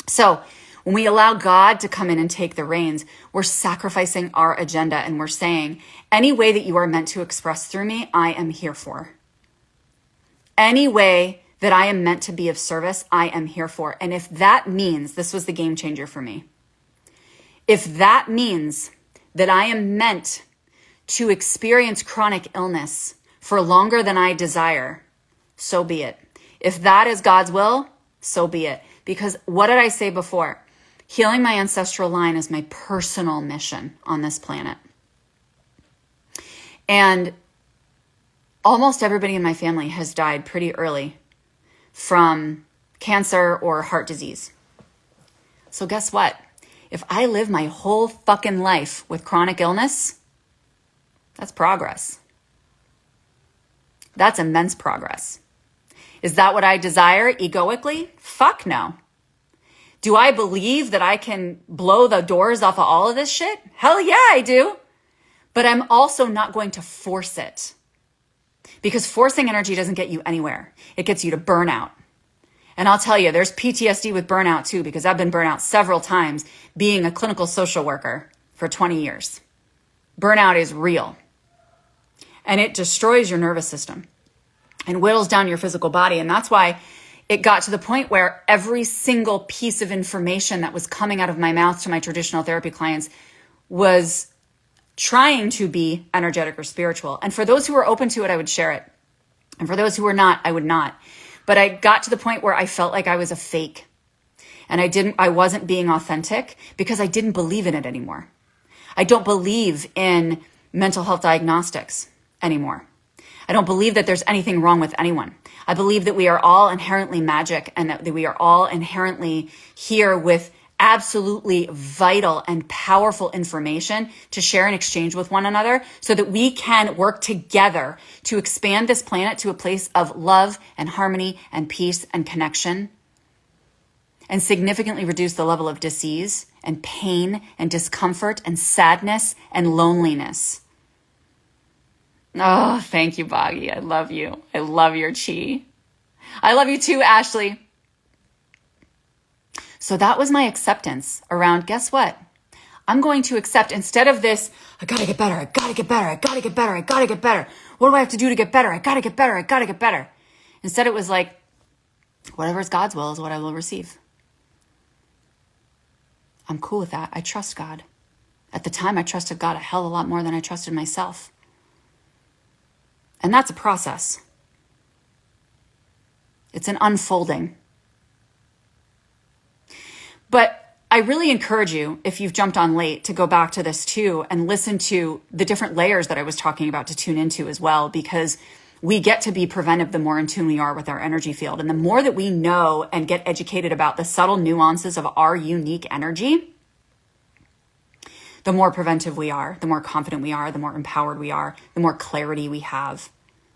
So when we allow God to come in and take the reins, we're sacrificing our agenda and we're saying, any way that you are meant to express through me, I am here for. Any way that I am meant to be of service, I am here for. And if that means, this was the game changer for me, if that means that I am meant to experience chronic illness for longer than I desire, so be it. If that is God's will, so be it. Because what did I say before? Healing my ancestral line is my personal mission on this planet. And almost everybody in my family has died pretty early from cancer or heart disease. So guess what? If I live my whole fucking life with chronic illness, that's progress. That's immense progress. Is that what I desire egoically? Fuck no. Do I believe that I can blow the doors off of all of this shit? Hell yeah, I do. But I'm also not going to force it. Because forcing energy doesn't get you anywhere. It gets you to burnout. And I'll tell you, there's PTSD with burnout too, because I've been burnt out several times being a clinical social worker for 20 years. Burnout is real. And it destroys your nervous system and whittles down your physical body. And that's why it got to the point where every single piece of information that was coming out of my mouth to my traditional therapy clients was trying to be energetic or spiritual. And for those who were open to it, I would share it. And for those who were not, I would not. But I got to the point where I felt like I was a fake. And I wasn't being authentic because I didn't believe in it anymore. I don't believe in mental health diagnostics anymore. I don't believe that there's anything wrong with anyone. I believe that we are all inherently magic and that we are all inherently here with absolutely vital and powerful information to share and exchange with one another so that we can work together to expand this planet to a place of love and harmony and peace and connection and significantly reduce the level of disease and pain and discomfort and sadness and loneliness. Oh, thank you, Boggy. I love you. I love your chi. I love you too, Ashley. So that was my acceptance around, guess what? I'm going to accept, instead of this, I gotta get better, I gotta get better, I gotta get better, I gotta get better. What do I have to do to get better? I gotta get better, I gotta get better. Instead it was like, whatever is God's will is what I will receive. I'm cool with that. I trust God. At the time, I trusted God a hell of a lot more than I trusted myself. And that's a process. It's an unfolding. But I really encourage you, if you've jumped on late, to go back to this too and listen to the different layers that I was talking about to tune into as well, because we get to be preventive the more in tune we are with our energy field. And the more that we know and get educated about the subtle nuances of our unique energy, the more preventive we are, the more confident we are, the more empowered we are, the more clarity we have,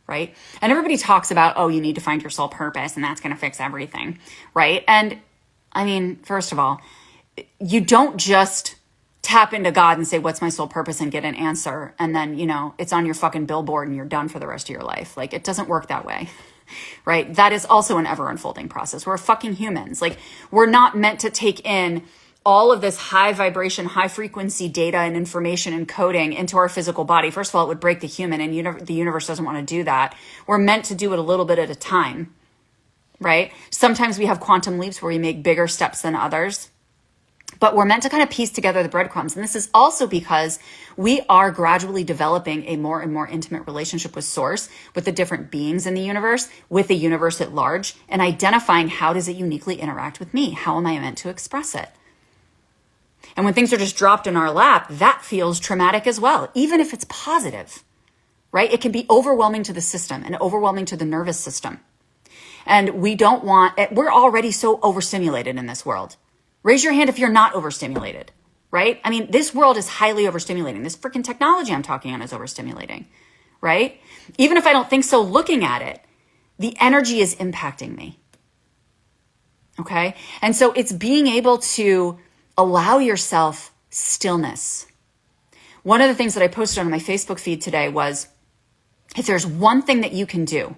right? And everybody talks about, oh, you need to find your soul purpose and that's going to fix everything, right? And I mean, first of all, you don't just tap into God and say, what's my soul purpose, and get an answer. And then, it's on your fucking billboard and you're done for the rest of your life. Like, it doesn't work that way, right? That is also an ever unfolding process. We're fucking humans. Like, we're not meant to take in all of this high vibration, high frequency data and information and coding into our physical body. First of all, it would break the human, and the universe doesn't want to do that. We're meant to do it a little bit at a time, right? Sometimes we have quantum leaps where we make bigger steps than others, but we're meant to kind of piece together the breadcrumbs. And this is also because we are gradually developing a more and more intimate relationship with Source, with the different beings in the universe, with the universe at large, and identifying how does it uniquely interact with me? How am I meant to express it? And when things are just dropped in our lap, that feels traumatic as well, even if it's positive, right? It can be overwhelming to the system and overwhelming to the nervous system. And we don't want it. We're already so overstimulated in this world. Raise your hand if you're not overstimulated, right? I mean, this world is highly overstimulating. This freaking technology I'm talking on is overstimulating, right? Even if I don't think so, looking at it, the energy is impacting me. Okay. And so it's being able to allow yourself stillness. One of the things that I posted on my Facebook feed today was, if there's one thing that you can do,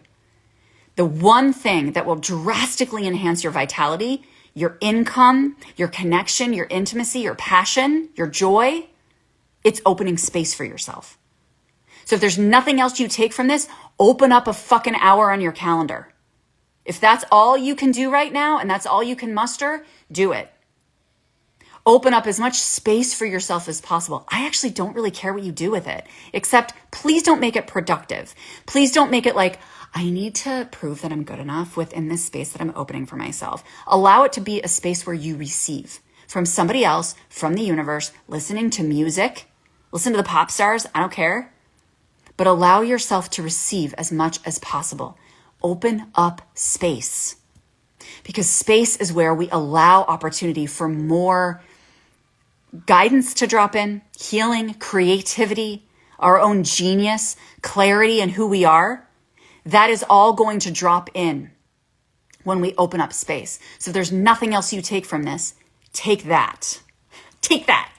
the one thing that will drastically enhance your vitality, your income, your connection, your intimacy, your passion, your joy, it's opening space for yourself. So if there's nothing else you take from this, open up a fucking hour on your calendar. If that's all you can do right now and that's all you can muster, do it. Open up as much space for yourself as possible. I actually don't really care what you do with it, except please don't make it productive. Please don't make it like, I need to prove that I'm good enough within this space that I'm opening for myself. Allow it to be a space where you receive from somebody else, from the universe, listening to music, listen to the pop stars, I don't care. But allow yourself to receive as much as possible. Open up space. Because space is where we allow opportunity for more guidance to drop in, healing, creativity, our own genius, clarity in who we are. That is all going to drop in when we open up space. So if there's nothing else you take from this, take that. Take that.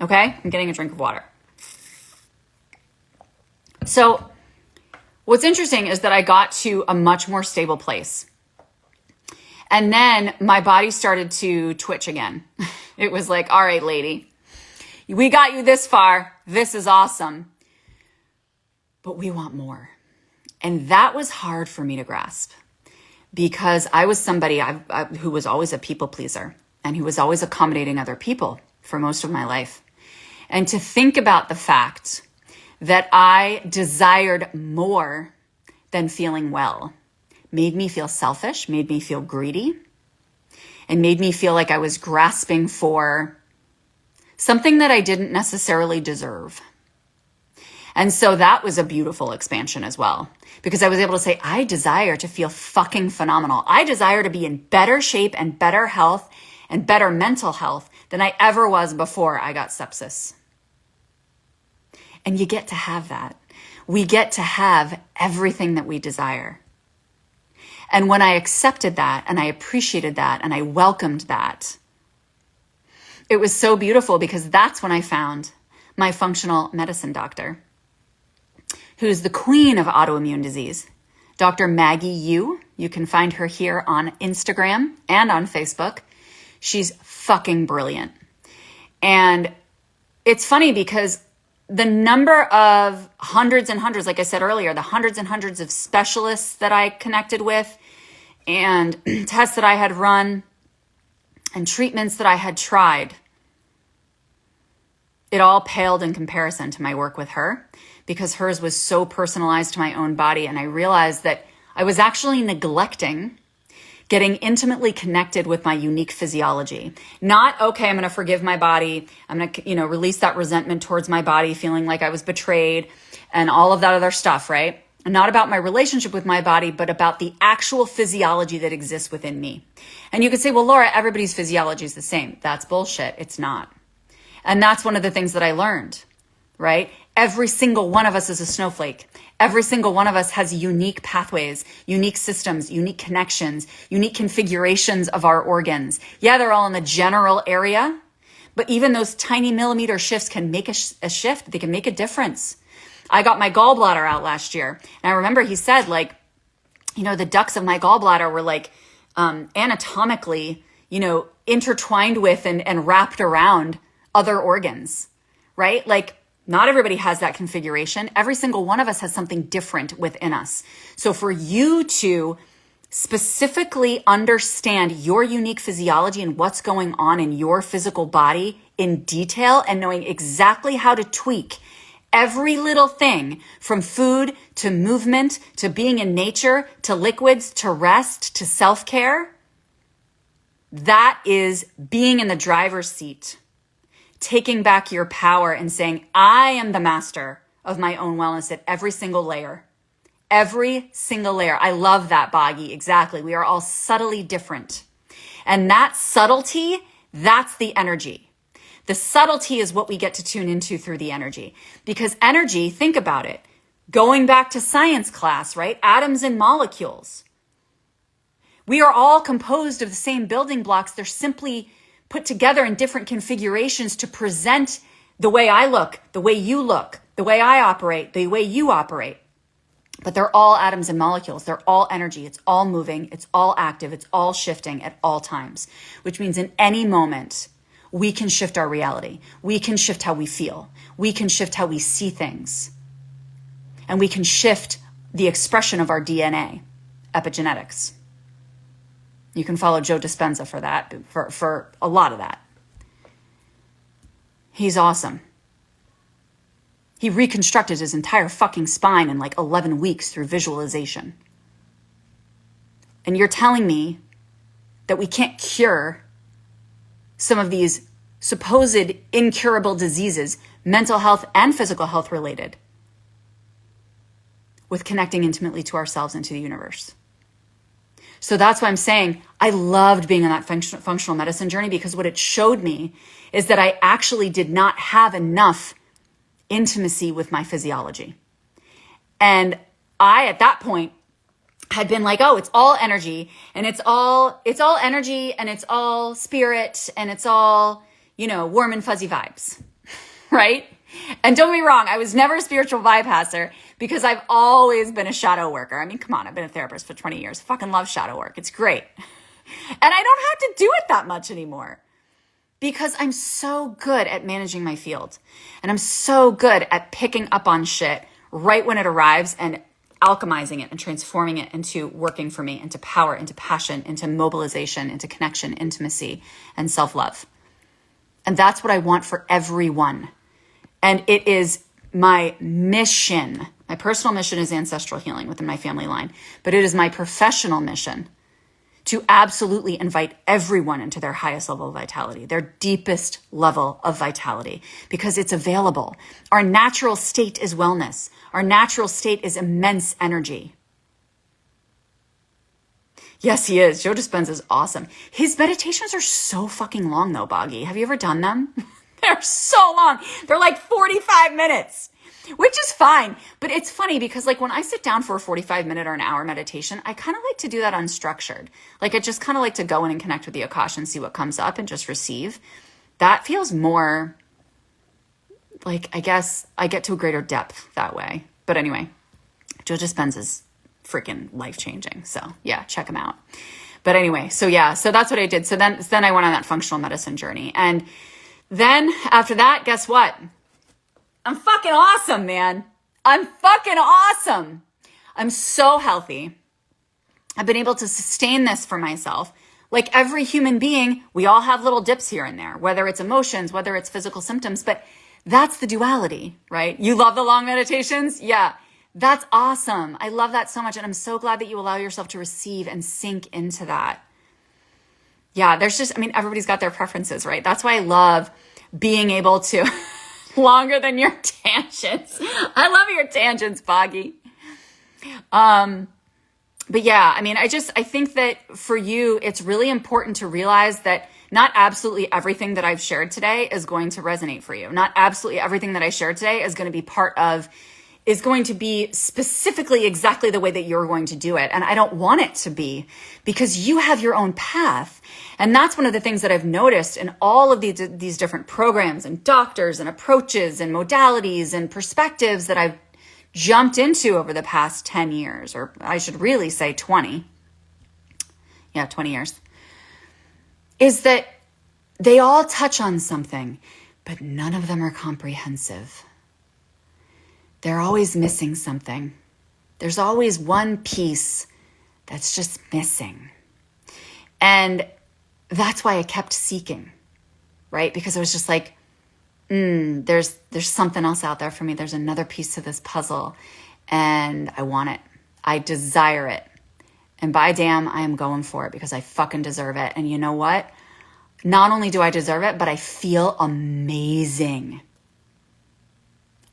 Okay? I'm getting a drink of water. So what's interesting is that I got to a much more stable place. And then my body started to twitch again. It was like, all right, lady, we got you this far. This is awesome. But we want more. And that was hard for me to grasp because I was somebody who was always a people pleaser and who was always accommodating other people for most of my life. And to think about the fact that I desired more than feeling well made me feel selfish, made me feel greedy, and made me feel like I was grasping for something that I didn't necessarily deserve. And so that was a beautiful expansion as well, because I was able to say, I desire to feel fucking phenomenal. I desire to be in better shape and better health and better mental health than I ever was before I got sepsis. And you get to have that. We get to have everything that we desire. And when I accepted that and I appreciated that and I welcomed that, it was so beautiful because that's when I found my functional medicine doctor, who's the queen of autoimmune disease, Dr. Maggie Yu. You can find her here on Instagram and on Facebook. She's fucking brilliant. And it's funny because the number of hundreds and hundreds, like I said earlier, the hundreds and hundreds of specialists that I connected with and tests that I had run and treatments that I had tried, it all paled in comparison to my work with her because hers was so personalized to my own body. And I realized that I was actually neglecting getting intimately connected with my unique physiology. Not, okay, I'm going to forgive my body. I'm going to, release that resentment towards my body, feeling like I was betrayed and all of that other stuff, right? And not about my relationship with my body, but about the actual physiology that exists within me. And you could say, well, Laura, everybody's physiology is the same. That's bullshit. It's not. And that's one of the things that I learned, right? Every single one of us is a snowflake. Every single one of us has unique pathways, unique systems, unique connections, unique configurations of our organs. Yeah, they're all in the general area, but even those tiny millimeter shifts can make a shift. They can make a difference. I got my gallbladder out last year. And I remember he said, the ducts of my gallbladder were anatomically, intertwined with and wrapped around other organs, right? Not everybody has that configuration. Every single one of us has something different within us. So for you to specifically understand your unique physiology and what's going on in your physical body in detail and knowing exactly how to tweak every little thing from food to movement to being in nature to liquids to rest to self-care, that is being in the driver's seat. Taking back your power and saying, I am the master of my own wellness at every single layer. Every single layer. I love that, Boggy. Exactly. We are all subtly different. And that subtlety, that's the energy. The subtlety is what we get to tune into through the energy. Because energy, think about it. Going back to science class, right? Atoms and molecules. We are all composed of the same building blocks. They're simply put together in different configurations to present the way I look, the way you look, the way I operate, the way you operate. But they're all atoms and molecules. They're all energy. It's all moving. It's all active. It's all shifting at all times, which means in any moment, we can shift our reality. We can shift how we feel. We can shift how we see things. And we can shift the expression of our DNA, epigenetics. You can follow Joe Dispenza for that, for a lot of that. He's awesome. He reconstructed his entire fucking spine in like 11 weeks through visualization. And you're telling me that we can't cure some of these supposed incurable diseases, mental health and physical health related, with connecting intimately to ourselves and to the universe. So that's why I'm saying I loved being on that functional medicine journey, because what it showed me is that I actually did not have enough intimacy with my physiology. And I, at that point, had been like, oh, it's all energy, and it's all energy, and it's all spirit, and it's all, warm and fuzzy vibes, right? And don't get me wrong, I was never a spiritual bypasser, because I've always been a shadow worker. I mean, come on, I've been a therapist for 20 years. Fucking love shadow work. It's great. And I don't have to do it that much anymore, because I'm so good at managing my field. And I'm so good at picking up on shit right when it arrives and alchemizing it and transforming it into working for me, into power, into passion, into mobilization, into connection, intimacy, and self-love. And that's what I want for everyone. And it is my mission. My personal mission is ancestral healing within my family line, but it is my professional mission to absolutely invite everyone into their highest level of vitality, their deepest level of vitality, because it's available. Our natural state is wellness. Our natural state is immense energy. Yes, he is. Joe Dispenza is awesome. His meditations are so fucking long though, Boggy. Have you ever done them? They're so long. They're like 45 minutes. Which is fine. But it's funny because like when I sit down for a 45-minute or an hour meditation, I kind of like to do that unstructured. Like I just kind of like to go in and connect with the Akash and see what comes up and just receive. That feels more like, I guess I get to a greater depth that way. But anyway, Joe Dispenza is freaking life-changing. So yeah, check him out. But anyway, so that's what I did. So then I went on that functional medicine journey. And then after that, guess what? I'm fucking awesome, man. I'm fucking awesome. I'm so healthy. I've been able to sustain this for myself. Like every human being, we all have little dips here and there, whether it's emotions, whether it's physical symptoms, but that's the duality, right? You love the long meditations? Yeah, that's awesome. I love that so much. And I'm so glad that you allow yourself to receive and sink into that. Yeah, everybody's got their preferences, right? That's why I love being able to... Longer than your tangents. I love your tangents, Boggy. But yeah, I think that for you, it's really important to realize that not absolutely everything that I've shared today is going to resonate for you. Not absolutely everything that I shared today is going to be specifically exactly the way that you're going to do it. And I don't want it to be, because you have your own path. And that's one of the things that I've noticed in all of these different programs and doctors and approaches and modalities and perspectives that I've jumped into over the past 10 years, or I should really say 20. Yeah, 20 years. Is that they all touch on something, but none of them are comprehensive. They're always missing something. There's always one piece that's just missing. And that's why I kept seeking, right? Because I was just like, there's something else out there for me. There's another piece to this puzzle, and I want it. I desire it. And by damn, I am going for it, because I fucking deserve it. And you know what? Not only do I deserve it, but I feel amazing.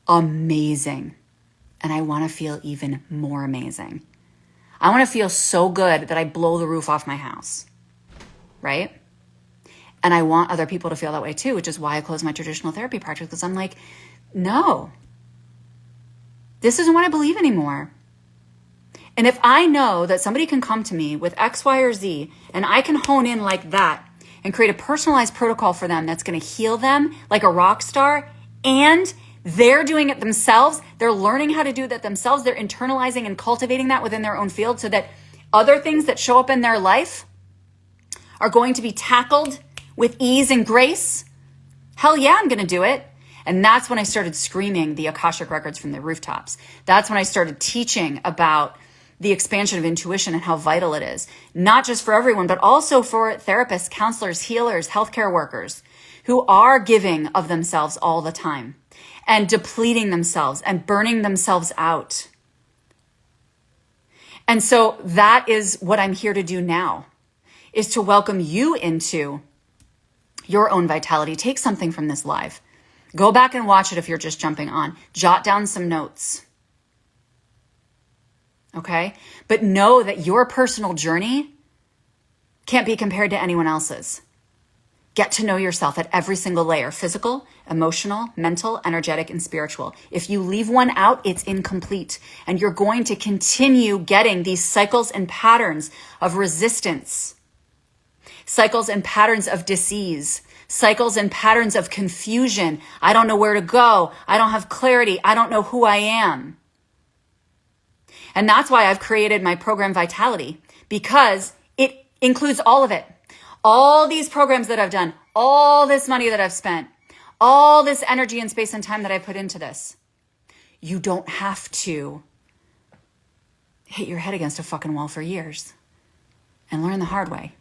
Amazing. And I want to feel even more amazing. I want to feel so good that I blow the roof off my house, right? And I want other people to feel that way too, which is why I closed my traditional therapy practice, because I'm like, no, this isn't what I believe anymore. And if I know that somebody can come to me with X, Y, or Z, and I can hone in like that and create a personalized protocol for them that's going to heal them like a rock star. And they're doing it themselves. They're learning how to do that themselves. They're internalizing and cultivating that within their own field so that other things that show up in their life are going to be tackled with ease and grace. Hell yeah, I'm going to do it. And that's when I started screaming the Akashic records from the rooftops. That's when I started teaching about the expansion of intuition and how vital it is, not just for everyone, but also for therapists, counselors, healers, healthcare workers who are giving of themselves all the time and depleting themselves and burning themselves out. And so that is what I'm here to do now, is to welcome you into your own vitality. Take something from this live. Go back and watch it if you're just jumping on. Jot down some notes. Okay? But know that your personal journey can't be compared to anyone else's. Get to know yourself at every single layer: physical, emotional, mental, energetic, and spiritual. If you leave one out, it's incomplete. And you're going to continue getting these cycles and patterns of resistance, cycles and patterns of disease, cycles and patterns of confusion. I don't know where to go. I don't have clarity. I don't know who I am. And that's why I've created my program Vitality, because it includes all of it. All these programs that I've done, all this money that I've spent, all this energy and space and time that I put into this. You don't have to hit your head against a fucking wall for years and learn the hard way.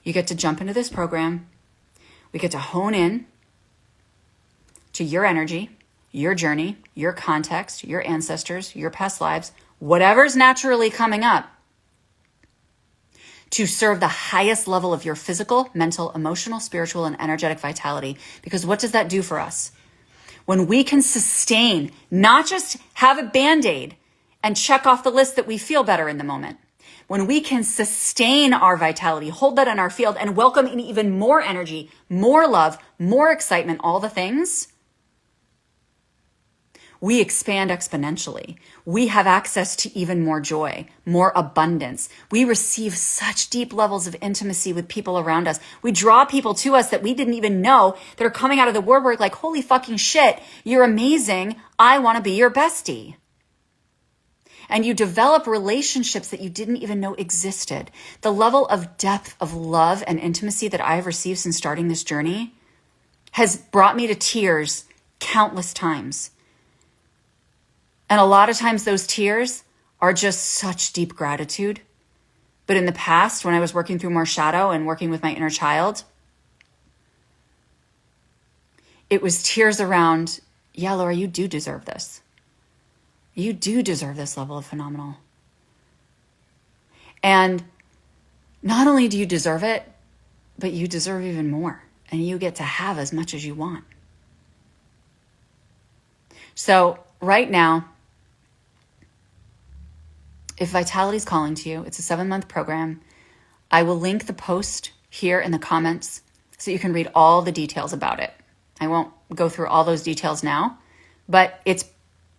You get to jump into this program. We get to hone in to your energy, your journey, your context, your ancestors, your past lives, whatever's naturally coming up, to serve the highest level of your physical, mental, emotional, spiritual, and energetic vitality. Because what does that do for us? When we can sustain, not just have a Band-Aid and check off the list that we feel better in the moment. When we can sustain our vitality, hold that in our field, and welcome in even more energy, more love, more excitement, all the things, we expand exponentially. We have access to even more joy, more abundance. We receive such deep levels of intimacy with people around us. We draw people to us that we didn't even know that are coming out of the woodwork like, holy fucking shit, you're amazing. I want to be your bestie. And you develop relationships that you didn't even know existed. The level of depth of love and intimacy that I have received since starting this journey has brought me to tears countless times. And a lot of times those tears are just such deep gratitude. But in the past, when I was working through more shadow and working with my inner child, it was tears around, yeah, Laura, you do deserve this. You do deserve this level of phenomenal. And not only do you deserve it, but you deserve even more. And you get to have as much as you want. So right now, if Vitality is calling to you, it's a 7-month program. I will link the post here in the comments so you can read all the details about it. I won't go through all those details now, but it's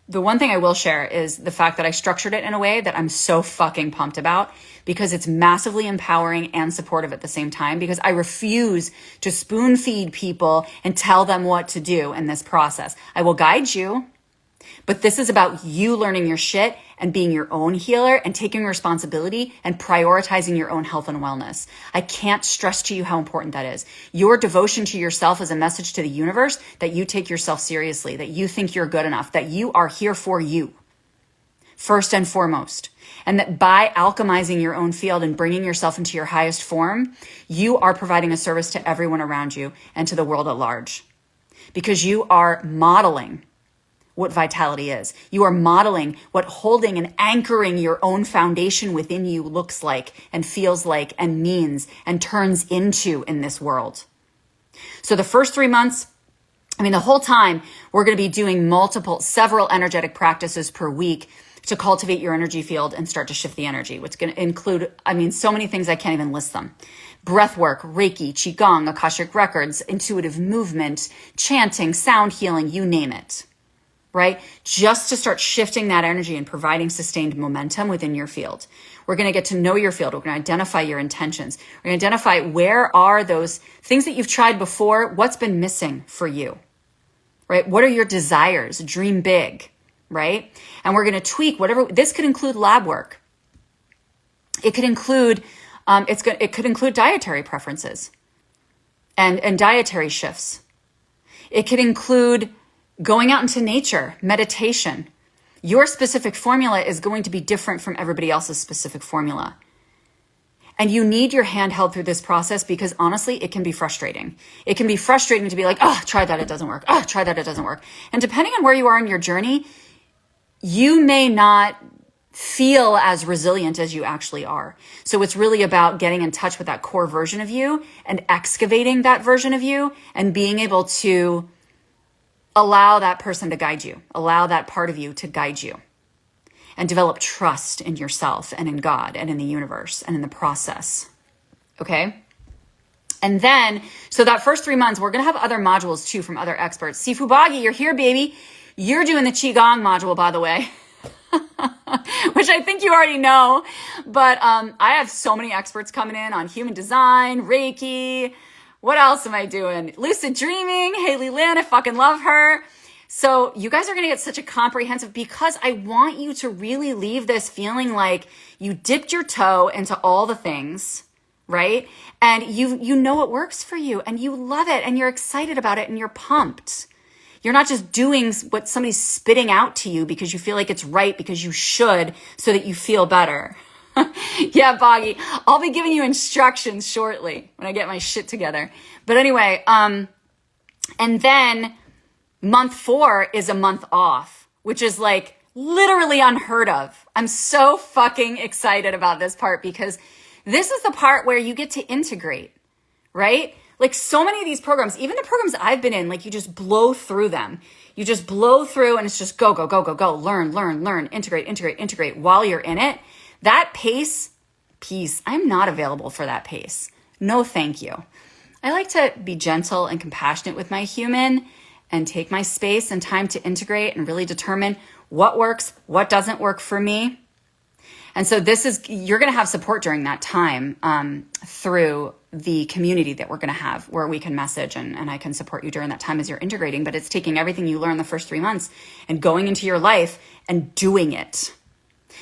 the one thing I will share is the fact that I structured it in a way that I'm so fucking pumped about, because it's massively empowering and supportive at the same time, because I refuse to spoon feed people and tell them what to do in this process. I will guide you, but this is about you learning your shit and being your own healer and taking responsibility and prioritizing your own health and wellness. I can't stress to you how important that is. Your devotion to yourself is a message to the universe that you take yourself seriously, that you think you're good enough, that you are here for you first and foremost. And that by alchemizing your own field and bringing yourself into your highest form, you are providing a service to everyone around you and to the world at large, because you are modeling what vitality is. You are modeling what holding and anchoring your own foundation within you looks like and feels like and means and turns into in this world. So the first 3 months, the whole time, we're going to be doing several energetic practices per week to cultivate your energy field and start to shift the energy, which is going to include, so many things I can't even list them. Breath work, Reiki, Qigong, Akashic records, intuitive movement, chanting, sound healing, you name it. right? Just to start shifting that energy and providing sustained momentum within your field. We're going to get to know your field. We're going to identify your intentions. We're going to identify where are those things that you've tried before, what's been missing for you, right? What are your desires? Dream big, right? And we're going to tweak whatever. This could include lab work. It could include, it could include dietary preferences and dietary shifts. It could include going out into nature, meditation. Your specific formula is going to be different from everybody else's specific formula. And you need your hand held through this process because honestly, it can be frustrating. It can be frustrating to be like, oh, try that, it doesn't work. Oh, try that, it doesn't work. And depending on where you are in your journey, you may not feel as resilient as you actually are. So it's really about getting in touch with that core version of you and excavating that version of you and being able to allow that person to guide you, allow that part of you to guide you, and develop trust in yourself and in God and in the universe and in the process. Okay? And then, so that first 3 months, we're going to have other modules too from other experts. Sifu Bagi, you're here, baby. You're doing the Qigong module, by the way, which I think you already know. But I have so many experts coming in on human design, Reiki. What else am I doing? Lucid dreaming, Haley Lynn, I fucking love her. So you guys are going to get such a comprehensive, because I want you to really leave this feeling like you dipped your toe into all the things, right? And you know what works for you and you love it and you're excited about it and you're pumped. You're not just doing what somebody's spitting out to you because you feel like it's right, because you should, so that you feel better. Yeah, Boggy, I'll be giving you instructions shortly when I get my shit together. But anyway, and then month 4 is a month off, which is like literally unheard of. I'm so fucking excited about this part because this is the part where you get to integrate, right? Like so many of these programs, even the programs I've been in, like you just blow through them. You just blow through and it's just go, go, go, go, go, learn, integrate while you're in it. That pace, I'm not available for that pace. No, thank you. I like to be gentle and compassionate with my human and take my space and time to integrate and really determine what works, what doesn't work for me. And so you're going to have support during that time through the community that we're going to have where we can message and I can support you during that time as you're integrating. But it's taking everything you learn the first 3 months and going into your life and doing it.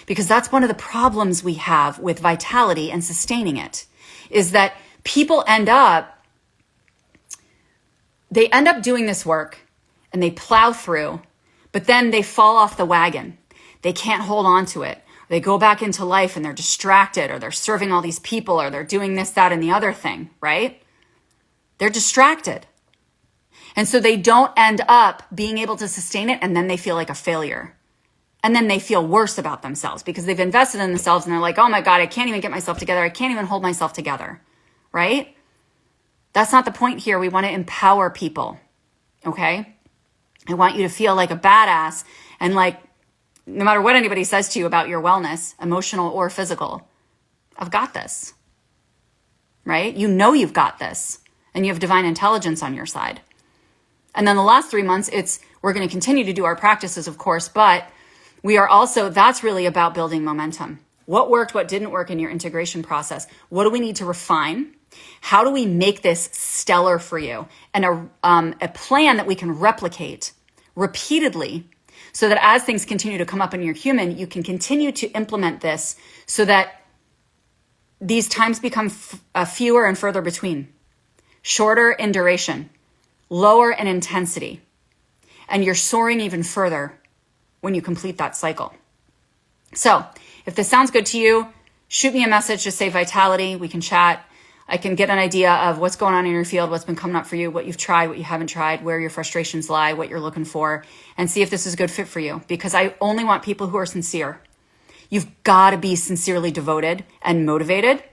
Because that's one of the problems we have with vitality and sustaining it, is that people end up doing this work and they plow through, but then they fall off the wagon. They can't hold on to it. They go back into life and they're distracted, or they're serving all these people, or they're doing this, that, and the other thing, right? They're distracted. And so they don't end up being able to sustain it, and then they feel like a failure. And then they feel worse about themselves because they've invested in themselves and they're like, oh my God, I can't even get myself together. I can't even hold myself together, right? That's not the point here. We want to empower people, okay? I want you to feel like a badass and like, no matter what anybody says to you about your wellness, emotional or physical, I've got this, right? You know you've got this and you have divine intelligence on your side. And then the last 3 months, we're going to continue to do our practices, of course, but we are also, that's really about building momentum. What worked, what didn't work in your integration process? What do we need to refine? How do we make this stellar for you? And a plan that we can replicate repeatedly so that as things continue to come up in your human, you can continue to implement this so that these times become fewer and further between, shorter in duration, lower in intensity, and you're soaring even further when you complete that cycle. So if this sounds good to you, shoot me a message, just say vitality. We can chat. I can get an idea of what's going on in your field, what's been coming up for you, what you've tried, what you haven't tried, where your frustrations lie, what you're looking for, and see if this is a good fit for you. Because I only want people who are sincere. You've got to be sincerely devoted and motivated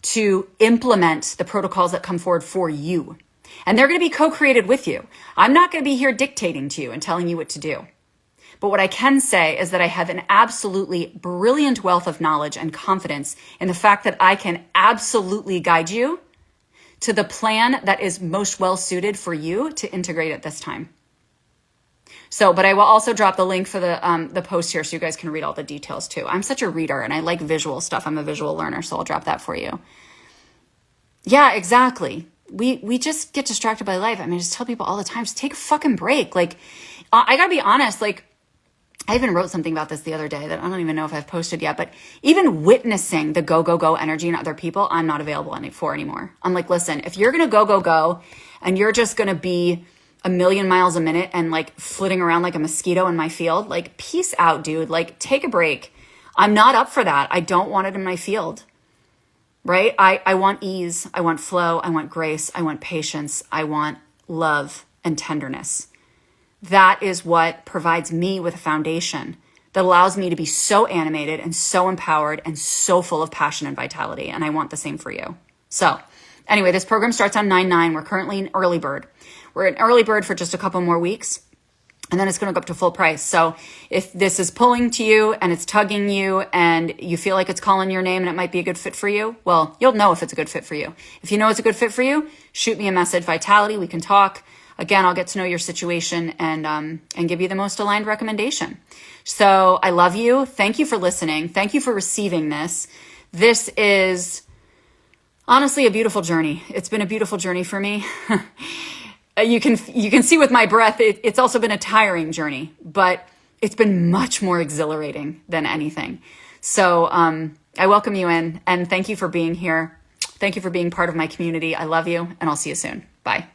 to implement the protocols that come forward for you. And they're going to be co-created with you. I'm not going to be here dictating to you and telling you what to do. But what I can say is that I have an absolutely brilliant wealth of knowledge and confidence in the fact that I can absolutely guide you to the plan that is most well suited for you to integrate at this time. So, but I will also drop the link for the post here so you guys can read all the details too. I'm such a reader and I like visual stuff. I'm a visual learner, so I'll drop that for you. Yeah, exactly. We just get distracted by life. I mean, I just tell people all the time, just take a fucking break. Like, I gotta be honest, like, I even wrote something about this the other day that I don't even know if I've posted yet, but even witnessing the go, go, go energy in other people, I'm not available for anymore. I'm like, listen, if you're going to go, go, go, and you're just going to be a million miles a minute and like flitting around like a mosquito in my field, like, peace out, dude. Like, take a break. I'm not up for that. I don't want it in my field, right? I want ease. I want flow. I want grace. I want patience. I want love and tenderness. That is what provides me with a foundation that allows me to be so animated and so empowered and so full of passion and vitality. And I want the same for you. So anyway, this program starts on 9/9. We're currently in early bird. We're in early bird for just a couple more weeks. And then it's going to go up to full price. So if this is pulling to you and it's tugging you and you feel like it's calling your name and it might be a good fit for you, well, you'll know if it's a good fit for you. If you know it's a good fit for you, shoot me a message, Vitality. We can talk. Again, I'll get to know your situation and give you the most aligned recommendation. So I love you. Thank you for listening. Thank you for receiving this. This is honestly a beautiful journey. It's been a beautiful journey for me. You can see with my breath, it's also been a tiring journey, but it's been much more exhilarating than anything. So I welcome you in and thank you for being here. Thank you for being part of my community. I love you and I'll see you soon. Bye.